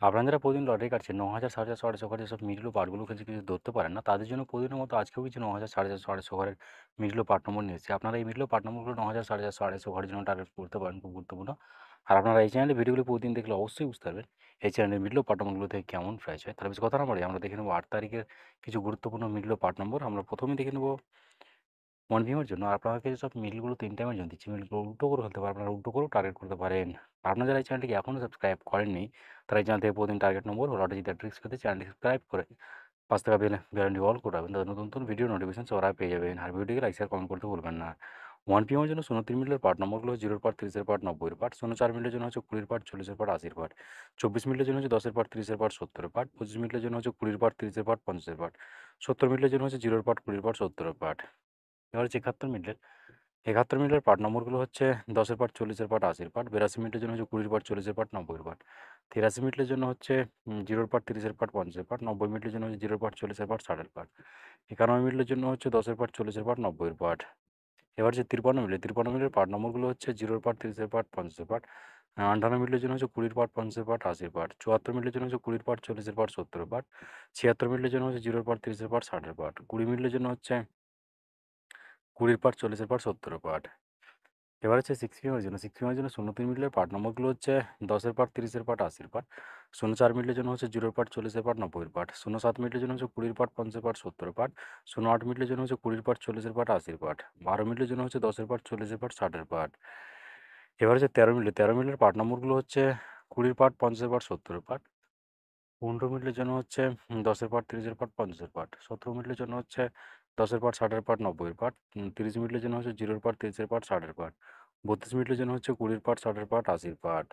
আপনারা যারা প্রতিদিন লটারি কাটছেন ৯,০০০, ৪,৫০০, ৪,৫০০ ঘরের যেসব মিডল ও পার্টগুলো কিছু ধরতে পারেন না, তাদের জন্য প্রতিদিনের মতো আজকেও কিছু ৯,০০০, ৪,৫০০, ৪,৫০০ ঘরের মিডল ও পার্ট নম্বর নিয়ে এসেছি। আপনারা এই মিডল ও পার্ট নম্বরগুলো ৯,০০০, ৪,৫০০, ৪,৫০০ ঘরের জন্য টার্গেট করতে পারেন, খুব গুরুত্বপূর্ণ। আর আপনারা এই চ্যানেলে ভিডিওগুলো প্রতিদিন দেখলে অবশ্যই বুঝতে পারবেন এই চ্যানেলের মিডল ও পার্ট নম্বরগুলো থেকে কেমন প্রাইস হয়। তাহলে বেশি কথা না বাড়িয়ে আমরা দেখে নেব ৮ তারিখের কিছু গুরুত্বপূর্ণ মিডল ও পার্ট নম্বর। আমরা প্রথমেই দেখে নেব মর্নিংয়ের জন্য। আপনাকে যেসব মিলগুলো ৩ টাইমের জন্য দিচ্ছি, মিলগুলো উল্টো করে ফেলতে পারেন, আপনারা উল্টো করেও টার্গেট করতে পারেন। আপনারা যারা এই চ্যানেলটিকে এখনও সাবস্ক্রাইব করেননি, তারা এই চ্যানেল থেকে প্রতিদিন টার্গেট নম্বর ও লটারি জিতার ট্রিক্স পেতে চ্যানেলটি সাবস্ক্রাইব করে ৳৫ ভ্যালিডি অল করাবেন। তাদের নতুন নতুন ভিডিও নোটিফিকেশন সবার আগে পেয়ে যাবেন। আর ভিডিওটিকে লাইক, শেয়ার, কমেন্ট করতে ভুলবেন না। 1 PM এর জন্য ০৩ মিনিটের পার্ট নম্বরগুলো হচ্ছে 0 এর পার্ট, 30 এর পার্ট, 90 এর পার্ট। ০৪ মিনিটের জন্য হচ্ছে 20 এর পার্ট, 40 এর পার্ট, 80 এর পার্ট। 24 মিনিটের জন্য হচ্ছে 10 এর পার্ট, 30 এর পার্ট, 70 এর পার্ট। 25 মিনিটের জন্য হচ্ছে 20 এর পার্ট, 30 এর পার্ট, 50 এর পার্ট। 70 মিনিটের জন্য হচ্ছে 0 এর পার্ট, 20 এর পার্ট, 70 এর পার্ট। এবার হচ্ছে ৭১ মিনিটের পার্ট নম্বরগুলো হচ্ছে 10 এর পার্ট, 40 এর পার্ট, 80 এর পার্ট। 82 মিনিটের জন্য হচ্ছে 20 এর পার্ট, 40 এর পার্ট, 90 এর পার্ট। 83 মিনিটের জন্য হচ্ছে 0 এর পার্ট, 30 এর পার্ট, 50 এর পার্ট। 90 মিনিটের জন্য হচ্ছে 0 এর পার্ট, 40 এর পার্ট, 60 এর পার্ট। 91 মিনিটের জন্য হচ্ছে 10 এর পার্ট, 40 এর পার্ট, 90 এর পার্ট। এবার যে 53 মিনিটের পার্ট নম্বরগুলো হচ্ছে 0 এর পার্ট, 30 এর পার্ট, 50 এর পার্ট। 58 মিনিটের জন্য হচ্ছে 20 এর পার্ট, 50 এর পার্ট, 80 এর পার্ট। 74 মিনিটের জন্য হচ্ছে 20 এর পার্ট, 40 এর পার্ট, 70 এর পার্ট। 76 মিনিটের জন্য হচ্ছে 0 এর পার্ট, 30 এর পার্ট, 60 এর পার্ট। 20 মিনিটের জন্য হচ্ছে 20 এর পার্ট, 40 এর পার্ট, 70 এর পার্ট। এবার হচ্ছে 6 PM এর জন্য। 6 PM এর জন্য ০৩ মিনিটের পার্ট নম্বরগুলো হচ্ছে 10 এর পার্ট, 30 এর পার্ট, 80 এর পার্ট। ০৪ মিনিটের জন্য হচ্ছে 0 এর পার্ট, 40 এর পার্ট, 90 এর পার্ট। ০৭ মিনিটের জন্য হচ্ছে 20 এর পার্ট, 50 এর পার্ট, 70 এর পার্ট। ০৮ মিনিটের জন্য হচ্ছে 20 এর পার্ট, 40 এর পার্ট, 80 এর পার্ট। ১২ মিনিটের জন্য হচ্ছে 10 এর পার্ট, 40 এর পার্ট, 60 এর পার্ট। এবার হচ্ছে 13 মিনিটের পার্ট নম্বরগুলো হচ্ছে 20 এর পার্ট, 50 এর পার্ট, 70 এর পার্ট। 15 মিনিটের জন্য হচ্ছে 10 এর পার্ট, 30 এর পার্ট, 50 এর পার্ট। 17 মিনিটের জন্য হচ্ছে 10 এর পার্ট, 60 এর পার্ট, 90 এর পার্ট। 30 মিনিটের জন্য হচ্ছে 0 এর পার্ট, 30 এর পার্ট, 60 এর পার্ট। 32 মিনিটের জন্য হচ্ছে 20 এর পার্ট, 60 এর পার্ট, 80 এর পার্ট।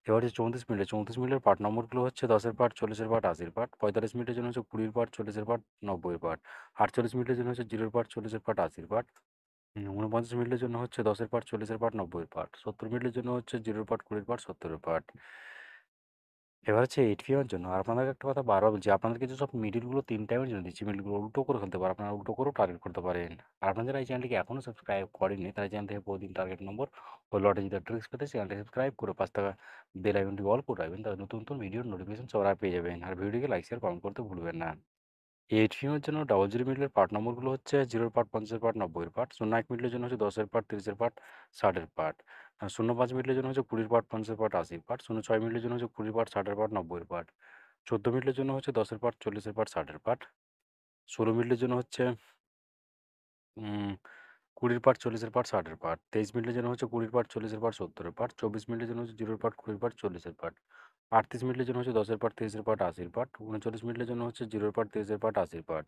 এবার হচ্ছে 34 মিনিটের পার্ট নম্বরগুলো হচ্ছে 10 এর পার্ট, 40 এর পার্ট, 80 এর পার্ট। 45 মিনিটের জন্য হচ্ছে 20 এর পার্ট, 40 এর পার্ট, 90 এর পার্ট। 48 মিনিটের জন্য হচ্ছে 0 এর পার্ট, 40 এর পার্ট, 80 এর পার্ট। 49 মিনিটের জন্য হচ্ছে 10 এর পার্ট, 40 এর পার্ট, 90 এর পার্ট। 70 মিনিটের জন্য হচ্ছে 0 এর পার্ট, 20 এর পার্ট, 70 এর পার্ট। এবার হচ্ছে 8 PM এর জন্য। আর আপনাদেরকে একটা কথা বারবার বলছি, আপনাদেরকে যেসব মিডলগুলো ৩ টাইমের জন্য দিচ্ছি, মিডলগুলো উল্টো করে ফেলতে পারেন। আপনারা উল্টো করেও টার্গেট করতে পারেন। আর আপনারা যারা এই চ্যানেলটিকে এখনও সাবস্ক্রাইব করেননি, তারা এই চ্যানেল থেকে প্রতিদিন টার্গেট নম্বর ও লটারি জিতার ট্রিক্স পেতে চ্যানেলটি সাবস্ক্রাইব করে ৳৫ বেল আইকনটি অল করে রাখবেন। তাহলে নতুন নতুন ভিডিওর নোটিফিকেশন সবার আগে পেয়ে যাবেন। আর ভিডিওটিকে লাইক, শেয়ার, কমেন্ট করতে ভুলবেন না। এই 8 PM এর জন্য 00 মিডলের পার্ট নম্বরগুলো হচ্ছে 0 এর পার্ট, 50 এর পার্ট, 90 এর পার্ট। 01 মিডলের জন্য হচ্ছে 10 এর পার্ট, 30 এর পার্ট, 60 এর পার্ট। 05 মিডলের জন্য হচ্ছে 20 এর পার্ট, 50 এর পার্ট, 80 এর পার্ট। 06 মিডলের জন্য হচ্ছে 20 এর পার্ট, 60 এর পার্ট, 90 এর পার্ট। 14 মিনিটের জন্য হচ্ছে 10 এর পার্ট, 40 এর পার্ট, 60 এর পার্ট। 16 মিনিটের জন্য হচ্ছে উম 20 এর পার্ট, 40 এর পার্ট, 60 এর পার্ট। 23 মিনিটের জন্য হচ্ছে 20 এর পার্ট, 40 এর পার্ট, 70 এর পার্ট। 24 মিনিটের জন্য হচ্ছে 0 এর পার্ট, 20 এর পার্ট, 40 এর পার্ট। 38 মিনিটের জন্য হচ্ছে 10 এর পার্ট, 30 এর পার্ট, 80 এর পার্ট। 39 মিনিটের জন্য হচ্ছে 0 এর পার্ট, 30 এর পার্ট, 80 এর পার্ট।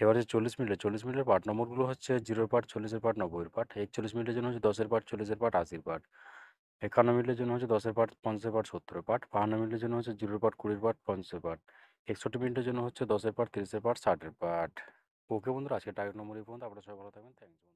এবারে 40 মিনিটের পার্ট নম্বরগুলো হচ্ছে 0 এর পার্ট, 40 এর পার্ট, 90 এর পার্ট। 41 মিনিটের জন্য হচ্ছে 10 এর পার্ট, 40 এর পার্ট, 80 এর পার্ট। 51 মিনিটের জন্য হচ্ছে 10 এর পার্ট, 50 এর পার্ট, 70 এর পার্ট। 52 মিনিটের জন্য হচ্ছে 0 এর পার্ট, 20 এর পার্ট, 50 এর পার্ট। 61 মিনিটের জন্য হচ্ছে 10 এর পার্ট, 30 এর পার্ট, 60 এর পার্ট। ওকে বন্ধুরা, আজকের টার্গেট নম্বর এই পর্যন্ত। আপনারা সবাই ভালো থাকবেন। Thank you.